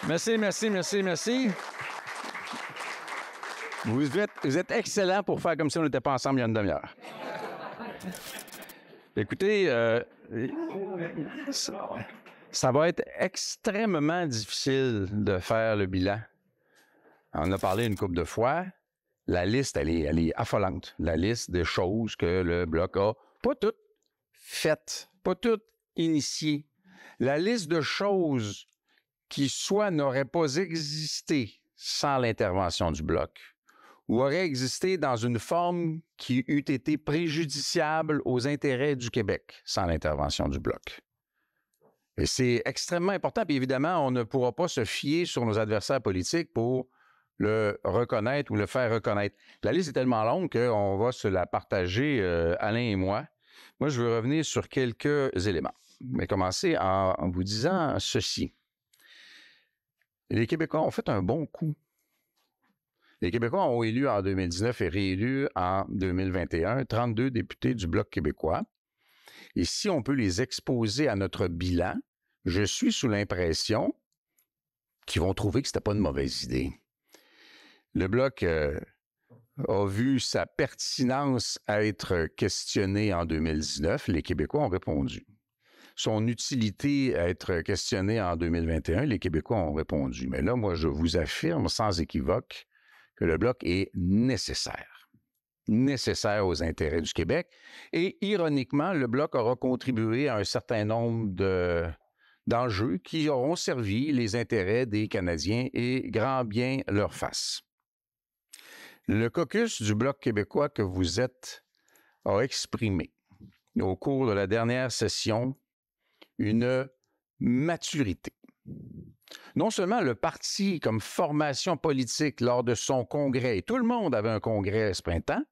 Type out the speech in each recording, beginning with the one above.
Merci, merci, merci, merci. Vous êtes excellent pour faire comme si on n'était pas ensemble il y a une demi-heure. Écoutez, ça va être extrêmement difficile de faire le bilan. On en a parlé une couple de fois. La liste, elle est affolante. La liste des choses que le Bloc a pas toutes faites, pas toutes initiées. La liste de choses qui soit n'auraient pas existé sans l'intervention du Bloc, ou auraient existé dans une forme qui eût été préjudiciable aux intérêts du Québec sans l'intervention du Bloc. Et c'est extrêmement important. Puis évidemment, on ne pourra pas se fier sur nos adversaires politiques pour le reconnaître ou le faire reconnaître. La liste est tellement longue qu'on va se la partager, Alain et moi. Moi, je veux revenir sur quelques éléments. Mais commencer en vous disant ceci. Les Québécois ont fait un bon coup. Les Québécois ont élu en 2019 et réélu en 2021 32 députés du Bloc québécois. Et si on peut les exposer à notre bilan, je suis sous l'impression qu'ils vont trouver que ce n'était pas une mauvaise idée. Le Bloc a vu sa pertinence à être questionné en 2019. Les Québécois ont répondu. Son utilité à être questionné en 2021, les Québécois ont répondu. Mais là, moi, je vous affirme sans équivoque que le Bloc est nécessaire. Nécessaire aux intérêts du Québec. Et ironiquement, le Bloc aura contribué à un certain nombre d'enjeux qui auront servi les intérêts des Canadiens et grand bien leur fasse. Le caucus du Bloc québécois que vous êtes a exprimé au cours de la dernière session une maturité. Non seulement le parti comme formation politique lors de son congrès, et tout le monde avait un congrès ce printemps,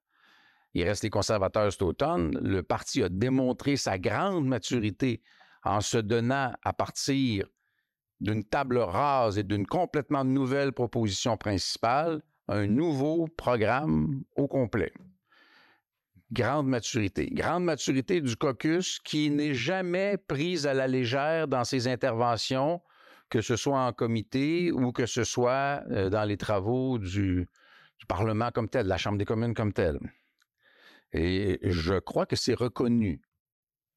il reste les conservateurs cet automne, le parti a démontré sa grande maturité en se donnant à partir d'une table rase et d'une complètement nouvelle proposition principale, un nouveau programme au complet. Grande maturité du caucus qui n'est jamais prise à la légère dans ses interventions, que ce soit en comité ou que ce soit dans les travaux du Parlement comme tel, de la Chambre des communes comme telle. Et je crois que c'est reconnu.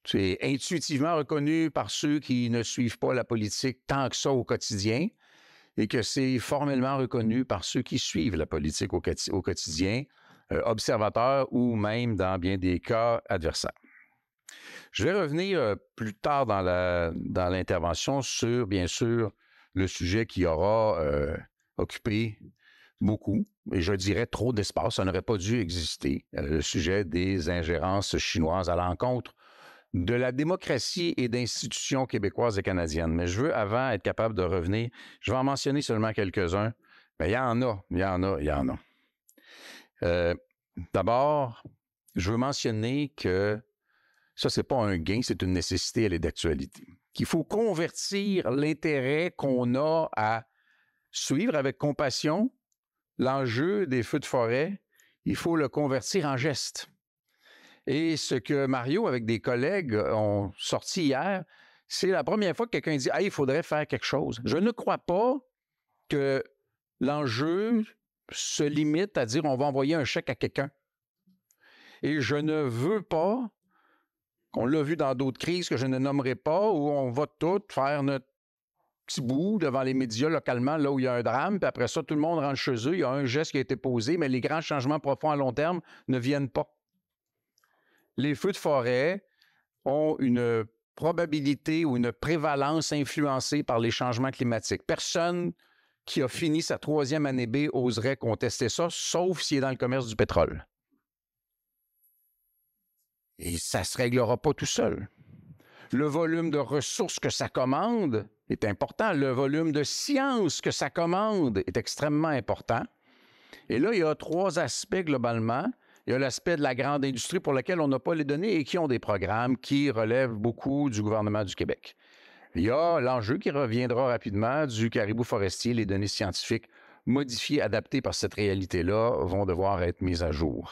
C'est intuitivement reconnu par ceux qui ne suivent pas la politique tant que ça au quotidien et que c'est formellement reconnu par ceux qui suivent la politique au quotidien, observateurs ou même, dans bien des cas, adversaires. Je vais revenir plus tard dans l'intervention sur, bien sûr, le sujet qui aura occupé beaucoup, et je dirais trop d'espace, ça n'aurait pas dû exister, le sujet des ingérences chinoises à l'encontre de la démocratie et d'institutions québécoises et canadiennes. Mais je veux, avant, être capable de revenir, je vais en mentionner seulement quelques-uns, mais il y en a. D'abord, je veux mentionner que ça, c'est pas un gain, c'est une nécessité, elle est d'actualité. Qu'il faut convertir l'intérêt qu'on a à suivre avec compassion l'enjeu des feux de forêt, il faut le convertir en geste. Et ce que Mario, avec des collègues, ont sorti hier, c'est la première fois que quelqu'un dit « Hey, il faudrait faire quelque chose ». Je ne crois pas que l'enjeu se limite à dire « On va envoyer un chèque à quelqu'un ». Et je ne veux pas, on l'a vu dans d'autres crises que je ne nommerai pas, où on va tous faire notre petit bout devant les médias localement, là où il y a un drame, puis après ça, tout le monde rentre chez eux, il y a un geste qui a été posé, mais les grands changements profonds à long terme ne viennent pas. Les feux de forêt ont une probabilité ou une prévalence influencée par les changements climatiques. Personne qui a fini sa 3e année B oserait contester ça, sauf s'il est dans le commerce du pétrole. Et ça ne se réglera pas tout seul. Le volume de ressources que ça commande est important. Le volume de science que ça commande est extrêmement important. Et là, il y a 3 aspects globalement. Il y a l'aspect de la grande industrie pour lequel on n'a pas les données et qui ont des programmes qui relèvent beaucoup du gouvernement du Québec. Il y a l'enjeu qui reviendra rapidement du caribou forestier. Les données scientifiques modifiées, adaptées par cette réalité-là, vont devoir être mises à jour.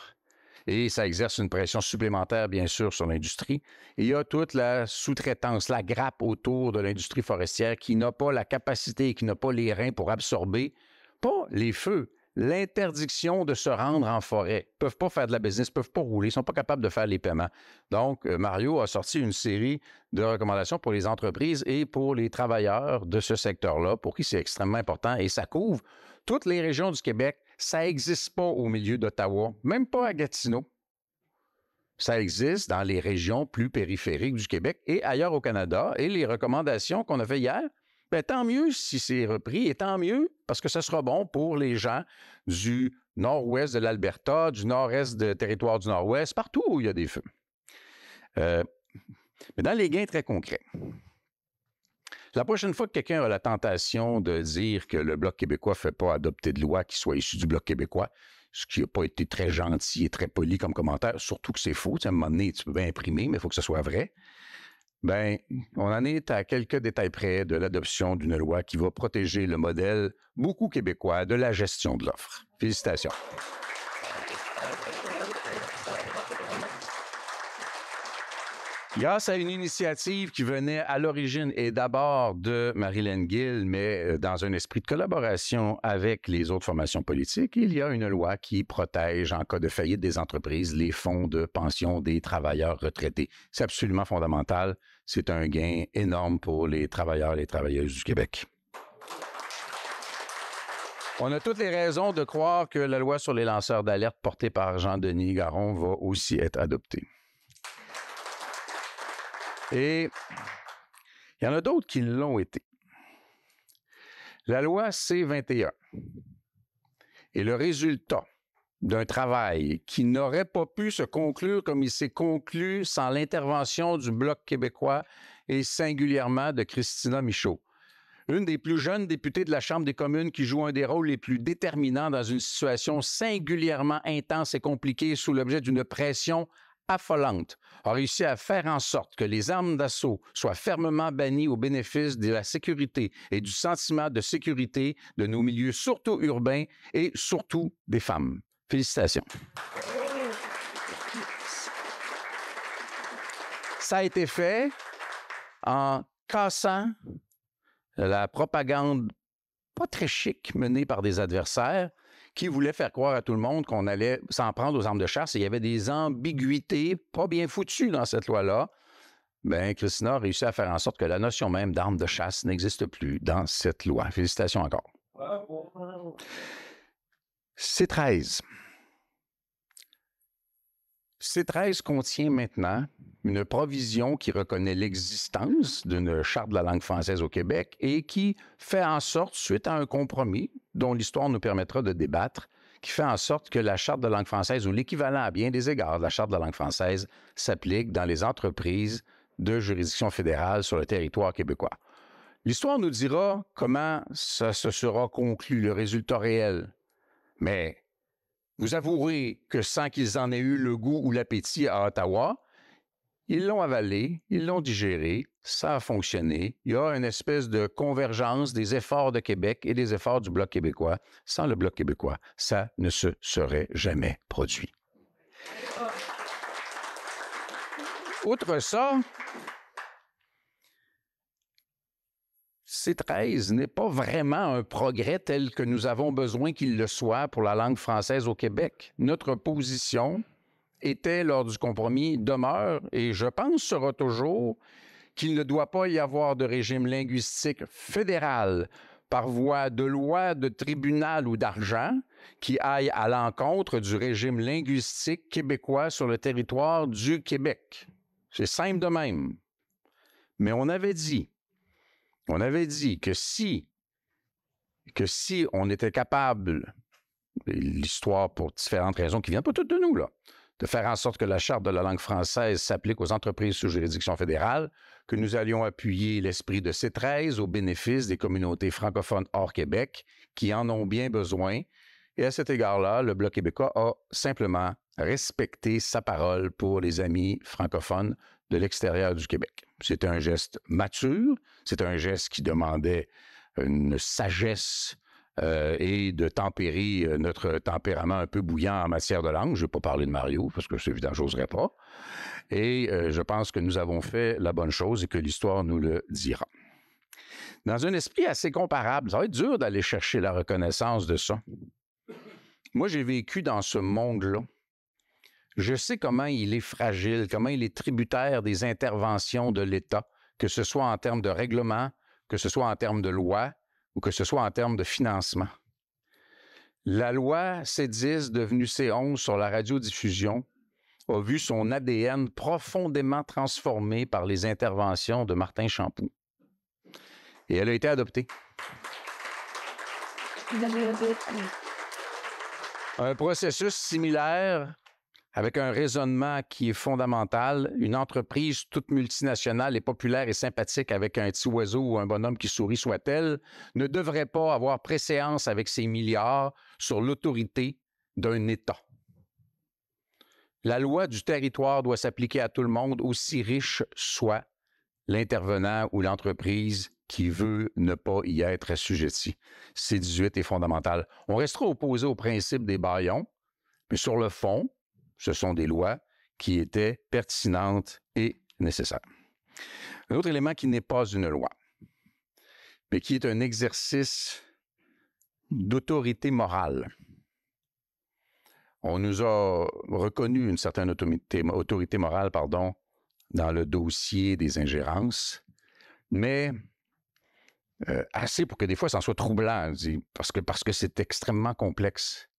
Et ça exerce une pression supplémentaire, bien sûr, sur l'industrie. Et il y a toute la sous-traitance, la grappe autour de l'industrie forestière qui n'a pas la capacité, qui n'a pas les reins pour absorber, pas les feux, l'interdiction de se rendre en forêt. Ils ne peuvent pas faire de la business, ils ne peuvent pas rouler, ils ne sont pas capables de faire les paiements. Donc, Mario a sorti une série de recommandations pour les entreprises et pour les travailleurs de ce secteur-là, pour qui c'est extrêmement important et ça couvre toutes les régions du Québec. Ça n'existe pas au milieu d'Ottawa, même pas à Gatineau. Ça existe dans les régions plus périphériques du Québec et ailleurs au Canada. Et les recommandations qu'on a faites hier, bien, tant mieux si c'est repris et tant mieux parce que ce sera bon pour les gens du nord-ouest de l'Alberta, du nord-est de territoire du nord-ouest, partout où il y a des feux. Mais dans les gains très concrets, la prochaine fois que quelqu'un a la tentation de dire que le Bloc québécois ne fait pas adopter de loi qui soit issue du Bloc québécois, ce qui n'a pas été très gentil et très poli comme commentaire, surtout que c'est faux. À un moment donné, tu peux bien imprimer, mais il faut que ce soit vrai. Bien, on en est à quelques détails près de l'adoption d'une loi qui va protéger le modèle beaucoup québécois de la gestion de l'offre. Félicitations. Grâce à une initiative qui venait à l'origine et d'abord de Marilyn Gill, mais dans un esprit de collaboration avec les autres formations politiques, il y a une loi qui protège en cas de faillite des entreprises les fonds de pension des travailleurs retraités. C'est absolument fondamental. C'est un gain énorme pour les travailleurs et les travailleuses du Québec. On a toutes les raisons de croire que la loi sur les lanceurs d'alerte portée par Jean-Denis Garon va aussi être adoptée. Et il y en a d'autres qui l'ont été. La loi C-21 est le résultat d'un travail qui n'aurait pas pu se conclure comme il s'est conclu sans l'intervention du Bloc québécois et singulièrement de Christina Michaud, une des plus jeunes députées de la Chambre des communes qui joue un des rôles les plus déterminants dans une situation singulièrement intense et compliquée sous l'objet d'une pression affolante, a réussi à faire en sorte que les armes d'assaut soient fermement bannies au bénéfice de la sécurité et du sentiment de sécurité de nos milieux, surtout urbains et surtout des femmes. Félicitations. Ça a été fait en cassant la propagande pas très chic menée par des adversaires qui voulait faire croire à tout le monde qu'on allait s'en prendre aux armes de chasse. Et il y avait des ambiguïtés pas bien foutues dans cette loi-là. Bien, Christina a réussi à faire en sorte que la notion même d'armes de chasse n'existe plus dans cette loi. Félicitations encore. C-13. C-13 contient maintenant une provision qui reconnaît l'existence d'une charte de la langue française au Québec et qui fait en sorte, suite à un compromis dont l'histoire nous permettra de débattre, qui fait en sorte que la charte de la langue française, ou l'équivalent à bien des égards de la charte de la langue française, s'applique dans les entreprises de juridiction fédérale sur le territoire québécois. L'histoire nous dira comment ça se sera conclu, le résultat réel. Mais vous avouerez que sans qu'ils en aient eu le goût ou l'appétit à Ottawa, ils l'ont avalé, ils l'ont digéré, ça a fonctionné. Il y a une espèce de convergence des efforts de Québec et des efforts du Bloc québécois. Sans le Bloc québécois, ça ne se serait jamais produit. Outre ça, C-13 n'est pas vraiment un progrès tel que nous avons besoin qu'il le soit pour la langue française au Québec. Notre position était, lors du compromis, demeure, et je pense sera toujours, qu'il ne doit pas y avoir de régime linguistique fédéral par voie de loi, de tribunal ou d'argent qui aille à l'encontre du régime linguistique québécois sur le territoire du Québec. C'est simple de même. Mais on avait dit que si on était capable, l'histoire pour différentes raisons qui viennent pas toutes de nous, là, de faire en sorte que la Charte de la langue française s'applique aux entreprises sous juridiction fédérale, que nous allions appuyer l'esprit de C-13 au bénéfice des communautés francophones hors Québec qui en ont bien besoin. Et à cet égard-là, le Bloc québécois a simplement respecté sa parole pour les amis francophones de l'extérieur du Québec. C'était un geste mature, c'était un geste qui demandait une sagesse et de tempérer notre tempérament un peu bouillant en matière de langue. Je ne vais pas parler de Mario, parce que c'est évident, je n'oserais pas. Et je pense que nous avons fait la bonne chose et que l'histoire nous le dira. Dans un esprit assez comparable, ça va être dur d'aller chercher la reconnaissance de ça. Moi, j'ai vécu dans ce monde-là. Je sais comment il est fragile, comment il est tributaire des interventions de l'État, que ce soit en termes de règlement, que ce soit en termes de loi ou que ce soit en termes de financement. La loi C10, devenue C11 sur la radiodiffusion, a vu son ADN profondément transformé par les interventions de Martin Champoux. Et elle a été adoptée. Un processus similaire, avec un raisonnement qui est fondamental, une entreprise toute multinationale et populaire et sympathique avec un petit oiseau ou un bonhomme qui sourit soit-elle, ne devrait pas avoir préséance avec ses milliards sur l'autorité d'un État. La loi du territoire doit s'appliquer à tout le monde, aussi riche soit l'intervenant ou l'entreprise qui veut ne pas y être assujetti. C18 est fondamental. On restera opposé au principe des bâillons, mais sur le fond, ce sont des lois qui étaient pertinentes et nécessaires. Un autre élément qui n'est pas une loi, mais qui est un exercice d'autorité morale. On nous a reconnu une certaine autorité morale, dans le dossier des ingérences, mais assez pour que des fois, ça en soit troublant, parce que c'est extrêmement complexe.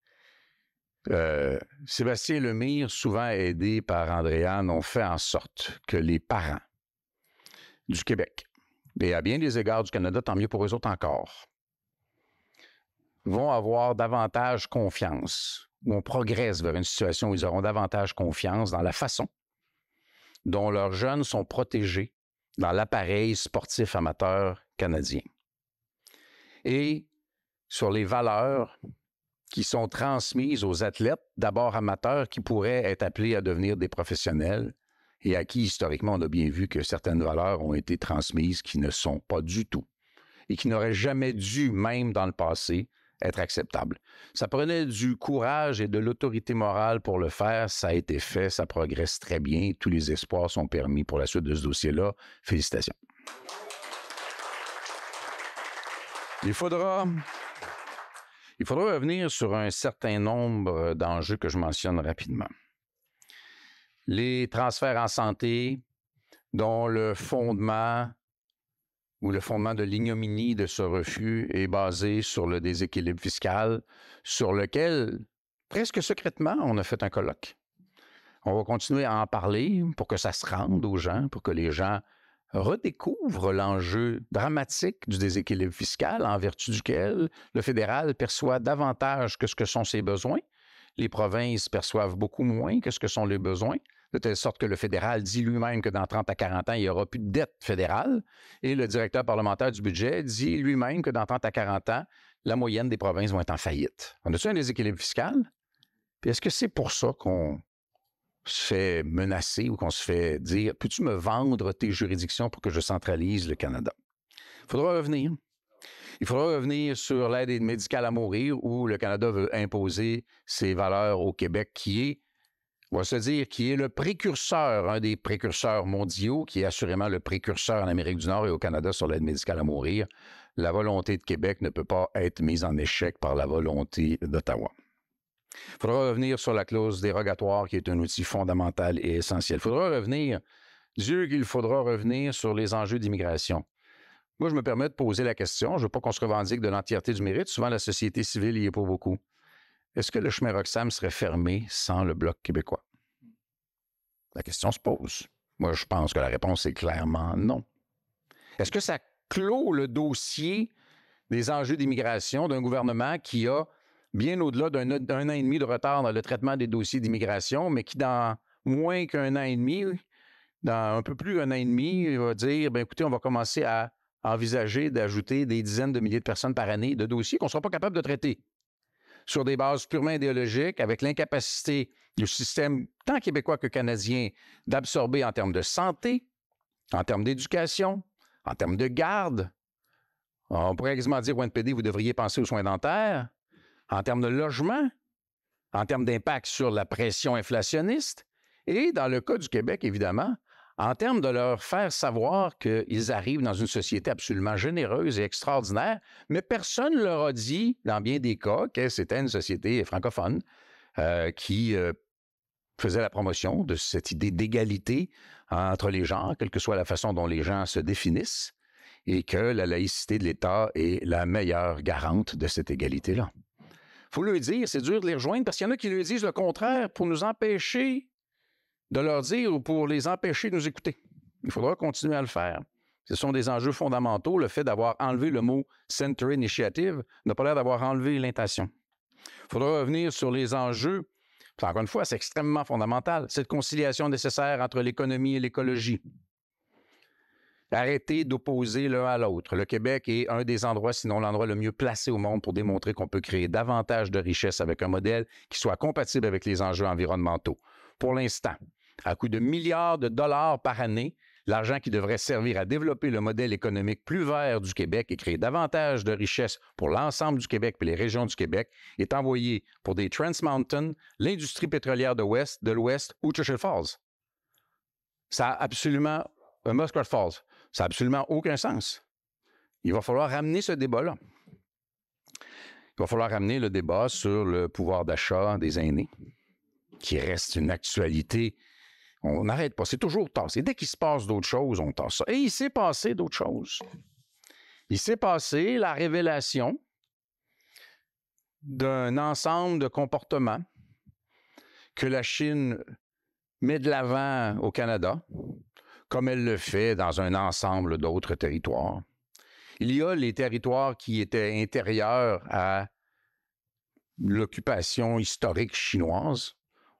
Sébastien Lemire, souvent aidé par Andréanne, ont fait en sorte que les parents du Québec, et à bien des égards du Canada, tant mieux pour eux autres encore, vont avoir davantage confiance, ou on progresse vers une situation où ils auront davantage confiance dans la façon dont leurs jeunes sont protégés dans l'appareil sportif amateur canadien. Et sur les valeurs qui sont transmises aux athlètes, d'abord amateurs, qui pourraient être appelés à devenir des professionnels et à qui, historiquement, on a bien vu que certaines valeurs ont été transmises qui ne sont pas du tout et qui n'auraient jamais dû, même dans le passé, être acceptables. Ça prenait du courage et de l'autorité morale pour le faire. Ça a été fait, ça progresse très bien. Tous les espoirs sont permis pour la suite de ce dossier-là. Félicitations. Il faudra revenir sur un certain nombre d'enjeux que je mentionne rapidement. Les transferts en santé, dont le fondement de l'ignominie de ce refus est basé sur le déséquilibre fiscal, sur lequel, presque secrètement, on a fait un colloque. On va continuer à en parler pour que ça se rende aux gens, pour que les gens redécouvre l'enjeu dramatique du déséquilibre fiscal en vertu duquel le fédéral perçoit davantage que ce que sont ses besoins. Les provinces perçoivent beaucoup moins que ce que sont les besoins, de telle sorte que le fédéral dit lui-même que dans 30 à 40 ans, il n'y aura plus de dette fédérale. Et le directeur parlementaire du budget dit lui-même que dans 30 à 40 ans, la moyenne des provinces vont être en faillite. On a-tu un déséquilibre fiscal? Puis est-ce que c'est pour ça qu'on se fait menacer ou qu'on se fait dire « Peux-tu me vendre tes juridictions pour que je centralise le Canada? » Il faudra revenir. Il faudra revenir sur l'aide médicale à mourir où le Canada veut imposer ses valeurs au Québec qui est, on va se dire, qui est le précurseur, un des précurseurs mondiaux, qui est assurément le précurseur en Amérique du Nord et au Canada sur l'aide médicale à mourir. La volonté de Québec ne peut pas être mise en échec par la volonté d'Ottawa. Il faudra revenir sur la clause dérogatoire qui est un outil fondamental et essentiel. Il faudra revenir, Dieu qu'il faudra revenir sur les enjeux d'immigration. Moi, je me permets de poser la question, je ne veux pas qu'on se revendique de l'entièreté du mérite, souvent la société civile n'y est pas beaucoup. Est-ce que le chemin Roxham serait fermé sans le Bloc québécois? La question se pose. Moi, je pense que la réponse est clairement non. Est-ce que ça clôt le dossier des enjeux d'immigration d'un gouvernement qui a bien au-delà d'un an et demi de retard dans le traitement des dossiers d'immigration, mais qui, dans moins qu'un an et demi, dans un peu plus d'un an et demi, va dire, bien écoutez, on va commencer à envisager d'ajouter des dizaines de milliers de personnes par année de dossiers qu'on ne sera pas capable de traiter sur des bases purement idéologiques, avec l'incapacité du système tant québécois que canadien d'absorber en termes de santé, en termes d'éducation, en termes de garde. On pourrait quasiment dire au NPD, vous devriez penser aux soins dentaires, en termes de logement, en termes d'impact sur la pression inflationniste, et dans le cas du Québec, évidemment, en termes de leur faire savoir qu'ils arrivent dans une société absolument généreuse et extraordinaire, mais personne ne leur a dit, dans bien des cas, que c'était une société francophone qui faisait la promotion de cette idée d'égalité entre les genres, quelle que soit la façon dont les gens se définissent, et que la laïcité de l'État est la meilleure garante de cette égalité-là. Il faut le dire, c'est dur de les rejoindre parce qu'il y en a qui lui disent le contraire pour nous empêcher de leur dire ou pour les empêcher de nous écouter. Il faudra continuer à le faire. Ce sont des enjeux fondamentaux. Le fait d'avoir enlevé le mot « Center Initiative » n'a pas l'air d'avoir enlevé l'intention. Il faudra revenir sur les enjeux. Encore une fois, c'est extrêmement fondamental. Cette conciliation nécessaire entre l'économie et l'écologie. Arrêtez d'opposer l'un à l'autre. Le Québec est un des endroits, sinon l'endroit le mieux placé au monde pour démontrer qu'on peut créer davantage de richesses avec un modèle qui soit compatible avec les enjeux environnementaux. Pour l'instant, à coût de milliards de dollars par année, l'argent qui devrait servir à développer le modèle économique plus vert du Québec et créer davantage de richesses pour l'ensemble du Québec et les régions du Québec est envoyé pour des Trans Mountain, l'industrie pétrolière de l'Ouest ou Churchill Falls. Ça a absolument... Muskrat Falls. Ça n'a absolument aucun sens. Il va falloir ramener ce débat-là. Il va falloir ramener le débat sur le pouvoir d'achat des aînés, qui reste une actualité. On n'arrête pas, c'est toujours tassé. Dès qu'il se passe d'autres choses, on tasse ça. Et il s'est passé d'autres choses. Il s'est passé la révélation d'un ensemble de comportements que la Chine met de l'avant au Canada, comme elle le fait dans un ensemble d'autres territoires. Il y a les territoires qui étaient intérieurs à l'occupation historique chinoise.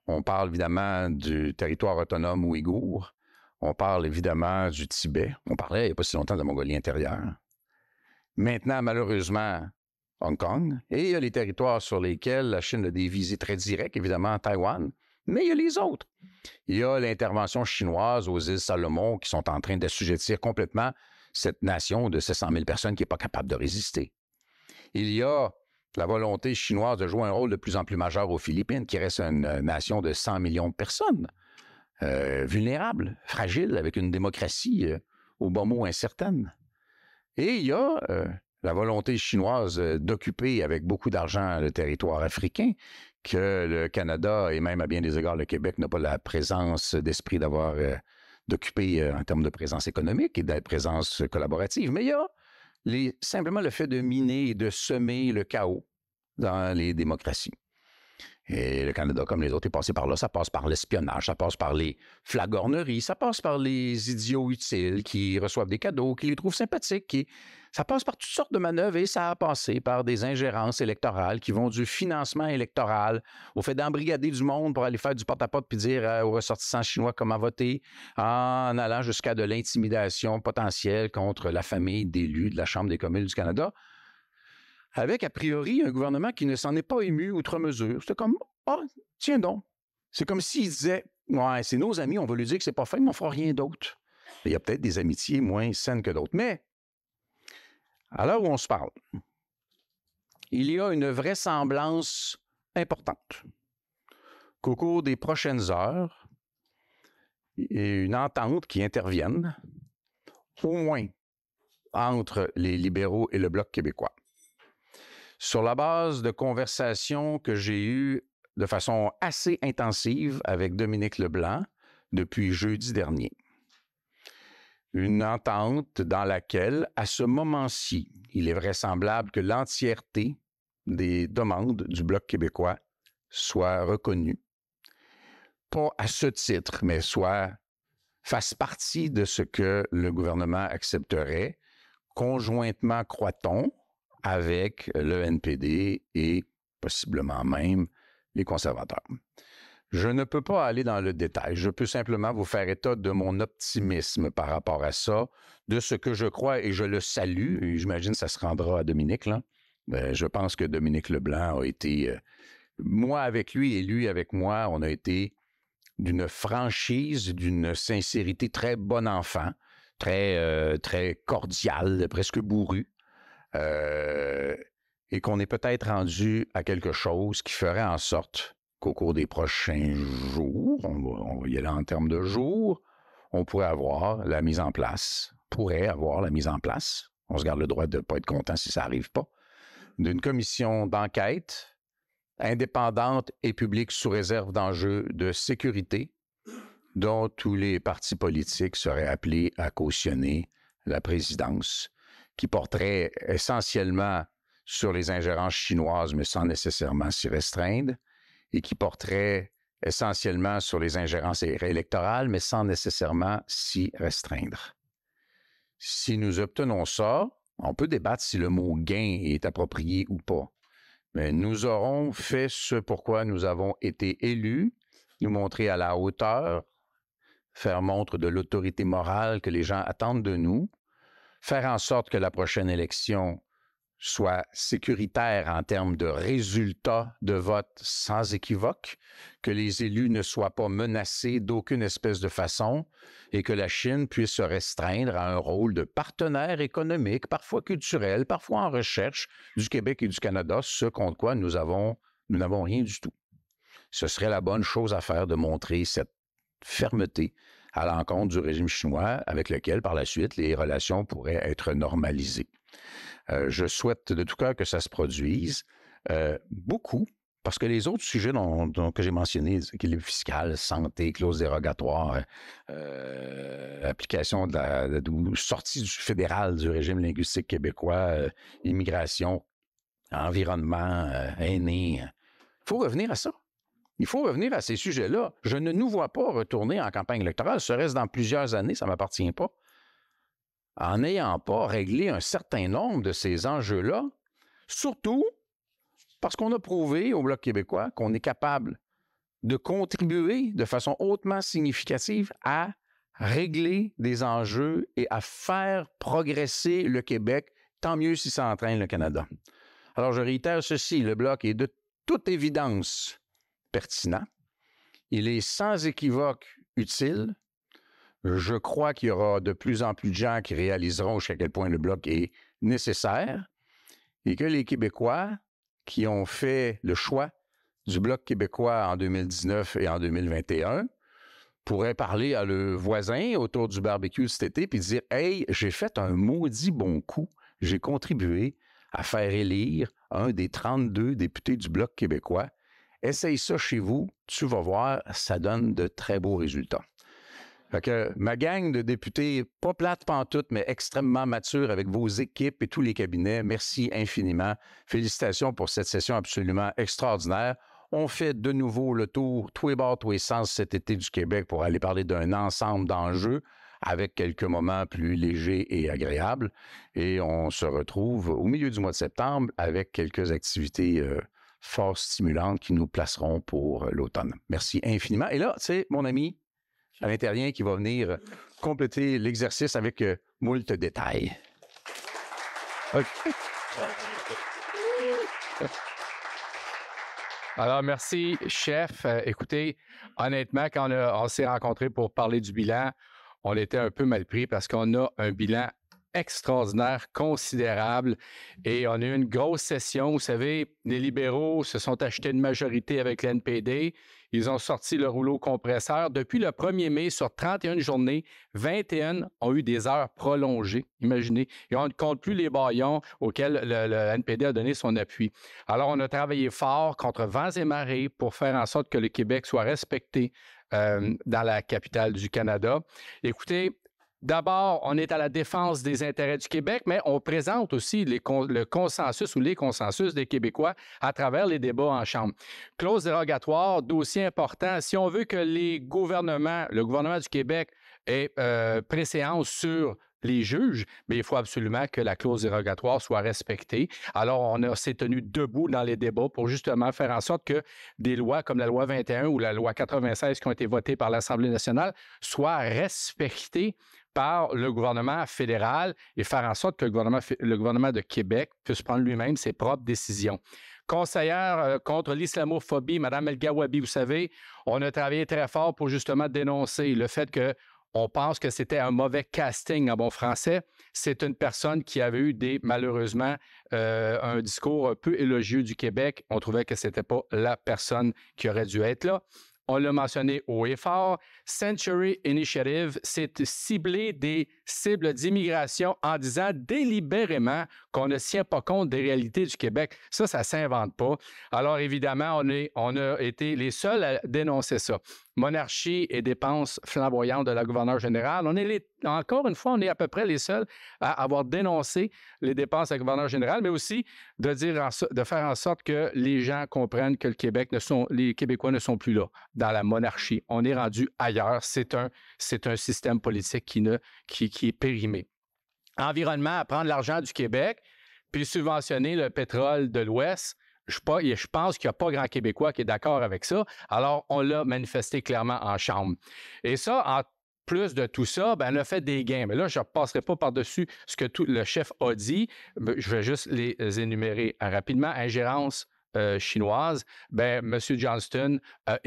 On parle évidemment du territoire autonome ouïghour. On parle évidemment du Tibet. On parlait il n'y a pas si longtemps de la Mongolie intérieure. Maintenant, malheureusement, Hong Kong. Et il y a les territoires sur lesquels la Chine a des visées très directes, évidemment, Taïwan. Mais il y a les autres. Il y a l'intervention chinoise aux îles Salomon qui sont en train d'assujettir complètement cette nation de 700 000 personnes qui n'est pas capable de résister. Il y a la volonté chinoise de jouer un rôle de plus en plus majeur aux Philippines, qui reste une nation de 100 millions de personnes, vulnérables, fragiles, avec une démocratie au bon mot incertaine. Et il y a la volonté chinoise d'occuper avec beaucoup d'argent le territoire africain, que le Canada et même à bien des égards le Québec n'a pas la présence d'esprit d'occuper en termes de présence économique et de présence collaborative. Mais il y a simplement le fait de miner et de semer le chaos dans les démocraties. Et le Canada, comme les autres, est passé par là. Ça passe par l'espionnage, ça passe par les flagorneries, ça passe par les idiots utiles qui reçoivent des cadeaux, qui les trouvent sympathiques. Ça passe par toutes sortes de manœuvres et ça a passé par des ingérences électorales qui vont du financement électoral au fait d'embrigader du monde pour aller faire du porte-à-porte puis dire aux ressortissants chinois comment voter, en allant jusqu'à de l'intimidation potentielle contre la famille d'élus de la Chambre des communes du Canada, avec, a priori, un gouvernement qui ne s'en est pas ému outre mesure. C'était comme, tiens donc. C'est comme s'il disait, ouais, c'est nos amis, on va lui dire que c'est pas fait, mais on fera rien d'autre. Il y a peut-être des amitiés moins saines que d'autres. Mais, à l'heure où on se parle, il y a une vraisemblance importante qu'au cours des prochaines heures, il y ait une entente qui intervienne, au moins, entre les libéraux et le Bloc québécois. Sur la base de conversations que j'ai eues de façon assez intensive avec Dominique Leblanc depuis jeudi dernier. Une entente dans laquelle, à ce moment-ci, il est vraisemblable que l'entièreté des demandes du Bloc québécois soit reconnue. Pas à ce titre, mais fasse partie de ce que le gouvernement accepterait, conjointement, croit-on, avec le NPD et possiblement même les conservateurs. Je ne peux pas aller dans le détail. Je peux simplement vous faire état de mon optimisme par rapport à ça, de ce que je crois, et je le salue, et j'imagine que ça se rendra à Dominique, là. Je pense que Dominique Leblanc a été, moi avec lui et lui avec moi, on a été d'une franchise, d'une sincérité très bon enfant, très cordiale, presque bourrue. et qu'on est peut-être rendu à quelque chose qui ferait en sorte qu'au cours des prochains jours, on va y aller en termes de jours, on pourrait avoir la mise en place, on se garde le droit de ne pas être content si ça n'arrive pas, d'une commission d'enquête indépendante et publique sous réserve d'enjeux de sécurité dont tous les partis politiques seraient appelés à cautionner la présidence, qui porterait essentiellement sur les ingérences chinoises, mais sans nécessairement s'y restreindre, et qui porterait essentiellement sur les ingérences électorales, mais sans nécessairement s'y restreindre. Si nous obtenons ça, on peut débattre si le mot « gain » est approprié ou pas, mais nous aurons fait ce pourquoi nous avons été élus, nous montrer à la hauteur, faire montre de l'autorité morale que les gens attendent de nous, faire en sorte que la prochaine élection soit sécuritaire en termes de résultats de vote sans équivoque, que les élus ne soient pas menacés d'aucune espèce de façon et que la Chine puisse se restreindre à un rôle de partenaire économique, parfois culturel, parfois en recherche du Québec et du Canada, ce contre quoi nous n'avons rien du tout. Ce serait la bonne chose à faire de montrer cette fermeté à l'encontre du régime chinois avec lequel, par la suite, les relations pourraient être normalisées. Je souhaite de tout cœur que ça se produise. Beaucoup, parce que les autres sujets que j'ai mentionnés, équilibre fiscal, santé, clause dérogatoire, application sortie du fédéral du régime linguistique québécois, immigration, environnement, aînés, il faut revenir à ça. Il faut revenir à ces sujets-là. Je ne nous vois pas retourner en campagne électorale, serait-ce dans plusieurs années, ça ne m'appartient pas, en n'ayant pas réglé un certain nombre de ces enjeux-là, surtout parce qu'on a prouvé au Bloc québécois qu'on est capable de contribuer de façon hautement significative à régler des enjeux et à faire progresser le Québec, tant mieux si ça entraîne le Canada. Alors, je réitère ceci, le Bloc est de toute évidence pertinent. Il est sans équivoque utile. Je crois qu'il y aura de plus en plus de gens qui réaliseront jusqu'à quel point le Bloc est nécessaire et que les Québécois qui ont fait le choix du Bloc québécois en 2019 et en 2021 pourraient parler à leurs voisins autour du barbecue cet été puis dire « Hey, j'ai fait un maudit bon coup. J'ai contribué à faire élire un des 32 députés du Bloc québécois. Essaye ça chez vous, tu vas voir, ça donne de très beaux résultats. » Fait que ma gang de députés, pas plate pantoute, mais extrêmement mature avec vos équipes et tous les cabinets, merci infiniment. Félicitations pour cette session absolument extraordinaire. On fait de nouveau le tour, tous les bords, tous les sens cet été du Québec pour aller parler d'un ensemble d'enjeux avec quelques moments plus légers et agréables. Et on se retrouve au milieu du mois de septembre avec quelques activités fort stimulantes qui nous placeront pour l'automne. Merci infiniment. Et là, c'est mon ami à l'intérieur qui va venir compléter l'exercice avec moult détails. Okay. Alors, merci, chef. Écoutez, honnêtement, quand on s'est rencontrés pour parler du bilan, on était un peu mal pris parce qu'on a un bilan extraordinaire, considérable, et on a eu une grosse session. Vous savez, les libéraux se sont achetés une majorité avec l'NPD. Ils ont sorti le rouleau compresseur. Depuis le 1er mai, sur 31 journées, 21 ont eu des heures prolongées. Imaginez. Et on ne compte plus les bâillons auxquels le NPD a donné son appui. Alors, on a travaillé fort contre vents et marées pour faire en sorte que le Québec soit respecté dans la capitale du Canada. Écoutez, d'abord, on est à la défense des intérêts du Québec, mais on présente aussi le consensus ou les consensus des Québécois à travers les débats en Chambre. Clause dérogatoire, dossier important. Si on veut que le gouvernement du Québec ait préséance sur les juges, mais il faut absolument que la clause dérogatoire soit respectée. Alors, on s'est tenu debout dans les débats pour justement faire en sorte que des lois comme la loi 21 ou la loi 96 qui ont été votées par l'Assemblée nationale soient respectées par le gouvernement fédéral et faire en sorte que le gouvernement de Québec puisse prendre lui-même ses propres décisions. Conseillère contre l'islamophobie, Mme El Gawabi, vous savez, on a travaillé très fort pour justement dénoncer le fait que on pense que c'était un mauvais casting en bon français. C'est une personne qui avait eu malheureusement un discours un peu élogieux du Québec. On trouvait que ce n'était pas la personne qui aurait dû être là. On l'a mentionné haut et fort. Century Initiative, c'est cibler des cibles d'immigration en disant délibérément qu'on ne tient pas compte des réalités du Québec. Ça ne s'invente pas. Alors, évidemment, on a été les seuls à dénoncer ça. Monarchie et dépenses flamboyantes de la gouverneure générale. Encore une fois, on est à peu près les seuls à avoir dénoncé les dépenses de la gouverneure générale, mais aussi de faire en sorte que les gens comprennent que les Québécois ne sont plus là, dans la monarchie. On est rendu ailleurs. C'est un système politique qui est périmé. Environnement, à prendre l'argent du Québec, puis subventionner le pétrole de l'Ouest. Je pense qu'il n'y a pas grand Québécois qui est d'accord avec ça. Alors, on l'a manifesté clairement en Chambre. Et ça, en plus de tout ça, on a fait des gains. Mais là, je ne passerai pas par-dessus ce que le chef a dit. Je vais juste les énumérer rapidement. Ingérence chinoise, M. Johnston a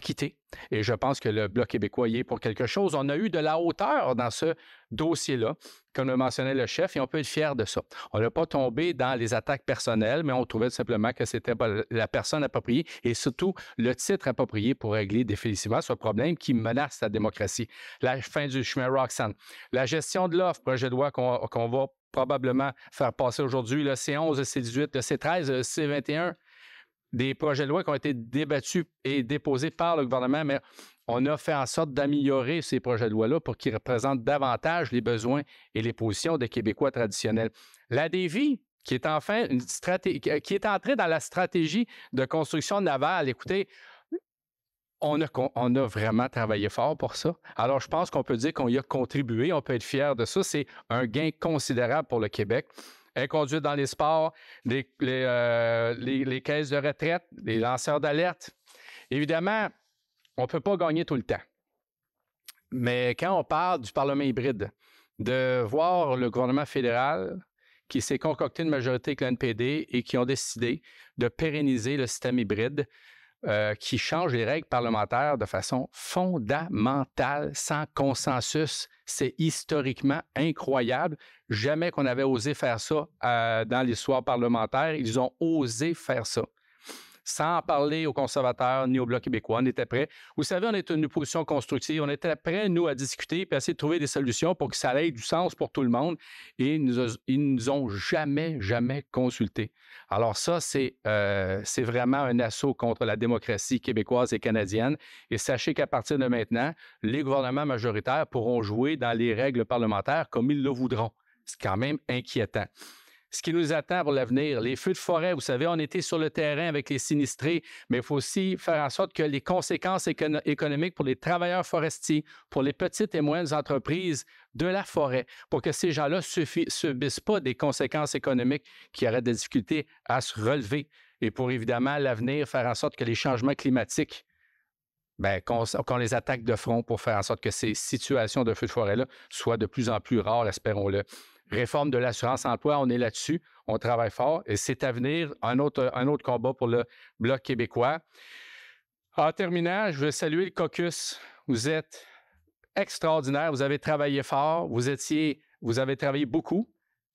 quitté. Et je pense que le Bloc québécois y est pour quelque chose. On a eu de la hauteur dans ce dossier-là, comme le mentionnait le chef, et on peut être fier de ça. On n'a pas tombé dans les attaques personnelles, mais on trouvait simplement que c'était la personne appropriée et surtout le titre approprié pour régler définitivement ce problème qui menace la démocratie. La fin du chemin Roxane. La gestion de l'offre, projet de loi qu'on va probablement faire passer aujourd'hui, le C11, le C18, le C13, le C21, des projets de loi qui ont été débattus et déposés par le gouvernement, mais on a fait en sorte d'améliorer ces projets de loi-là pour qu'ils représentent davantage les besoins et les positions des Québécois traditionnels. La DEVI, qui est enfin qui est entrée dans la stratégie de construction navale, écoutez, on a vraiment travaillé fort pour ça. Alors, je pense qu'on peut dire qu'on y a contribué. On peut être fier de ça. C'est un gain considérable pour le Québec. Inconduite dans les sports, les caisses de retraite, les lanceurs d'alerte. Évidemment, on ne peut pas gagner tout le temps. Mais quand on parle du Parlement hybride, de voir le gouvernement fédéral qui s'est concocté une majorité avec l'NPD et qui ont décidé de pérenniser le système hybride, qui change les règles parlementaires de façon fondamentale, sans consensus. C'est historiquement incroyable. Jamais qu'on avait osé faire ça dans l'histoire parlementaire. Ils ont osé faire ça. Sans en parler aux conservateurs ni au Bloc québécois, on était prêts. Vous savez, on est une opposition constructive. On était prêts, nous, à discuter et à essayer de trouver des solutions pour que ça ait du sens pour tout le monde. Et ils nous ont jamais consultés. Alors ça, c'est vraiment un assaut contre la démocratie québécoise et canadienne. Et sachez qu'à partir de maintenant, les gouvernements majoritaires pourront jouer dans les règles parlementaires comme ils le voudront. C'est quand même inquiétant. Ce qui nous attend pour l'avenir, les feux de forêt, vous savez, on était sur le terrain avec les sinistrés, mais il faut aussi faire en sorte que les conséquences économiques pour les travailleurs forestiers, pour les petites et moyennes entreprises de la forêt, pour que ces gens-là ne subissent pas des conséquences économiques qui auraient des difficultés à se relever. Et pour évidemment, l'avenir, faire en sorte que les changements climatiques, qu'on les attaque de front pour faire en sorte que ces situations de feux de forêt-là soient de plus en plus rares, espérons-le. Réforme de l'assurance-emploi, on est là-dessus, on travaille fort et c'est à venir un autre combat pour le Bloc québécois. En terminant, je veux saluer le caucus. Vous êtes extraordinaire, vous avez travaillé fort, vous avez travaillé beaucoup,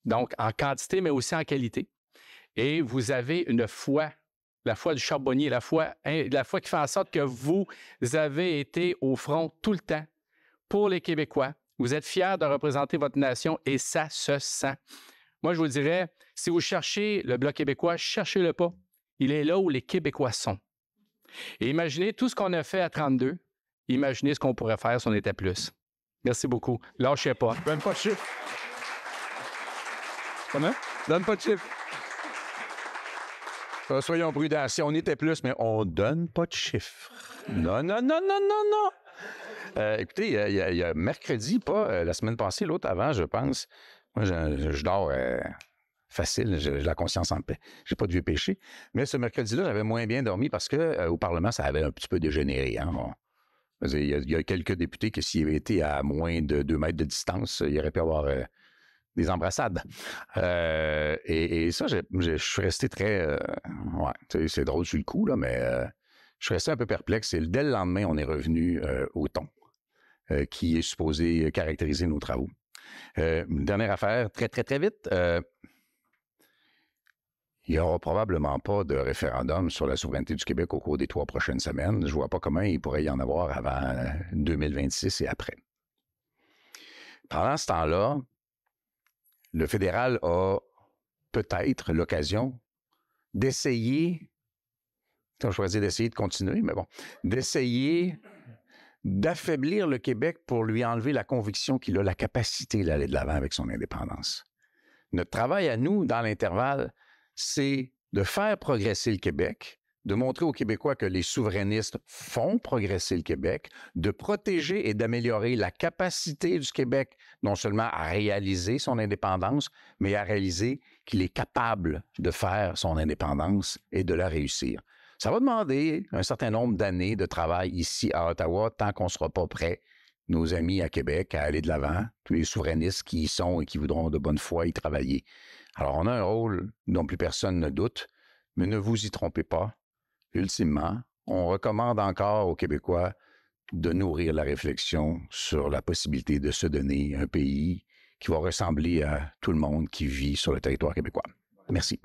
donc en quantité, mais aussi en qualité. Et vous avez une foi, la foi du charbonnier, la foi qui fait en sorte que vous avez été au front tout le temps pour les Québécois. Vous êtes fiers de représenter votre nation et ça se sent. Moi, je vous dirais, si vous cherchez le Bloc québécois, cherchez-le pas. Il est là où les Québécois sont. Et imaginez tout ce qu'on a fait à 32. Imaginez ce qu'on pourrait faire si on était plus. Merci beaucoup. Lâchez pas. Donne pas de chiffre. Comment? Donne pas de chiffre. Soyons prudents. Si on était plus, mais on donne pas de chiffres. Non. Écoutez, il y a mercredi, pas la semaine passée, l'autre avant, je pense. Moi, je dors facile, j'ai la conscience en paix. J'ai pas de vieux péché. Mais ce mercredi-là, j'avais moins bien dormi parce que au Parlement, ça avait un petit peu dégénéré. Hein? Bon. Il y a quelques députés que s'ils avaient été à moins de 2 mètres de distance, il aurait pu avoir des embrassades. Et ça, je suis resté très... c'est drôle sur le coup, là, mais je suis resté un peu perplexe. Et dès le lendemain, on est revenu au ton. qui est supposé caractériser nos travaux. Une dernière affaire, très, très, très vite. Il n'y aura probablement pas de référendum sur la souveraineté du Québec au cours des 3 prochaines semaines. Je ne vois pas comment il pourrait y en avoir avant 2026 et après. Pendant ce temps-là, le fédéral a peut-être l'occasion d'essayer, on choisit d'essayer de continuer, mais bon, d'essayer d'affaiblir le Québec pour lui enlever la conviction qu'il a la capacité d'aller de l'avant avec son indépendance. Notre travail à nous, dans l'intervalle, c'est de faire progresser le Québec, de montrer aux Québécois que les souverainistes font progresser le Québec, de protéger et d'améliorer la capacité du Québec, non seulement à réaliser son indépendance, mais à réaliser qu'il est capable de faire son indépendance et de la réussir. Ça va demander un certain nombre d'années de travail ici à Ottawa, tant qu'on ne sera pas prêt, nos amis à Québec, à aller de l'avant, tous les souverainistes qui y sont et qui voudront de bonne foi y travailler. Alors, on a un rôle dont plus personne ne doute, mais ne vous y trompez pas. Ultimement, on recommande encore aux Québécois de nourrir la réflexion sur la possibilité de se donner un pays qui va ressembler à tout le monde qui vit sur le territoire québécois. Merci.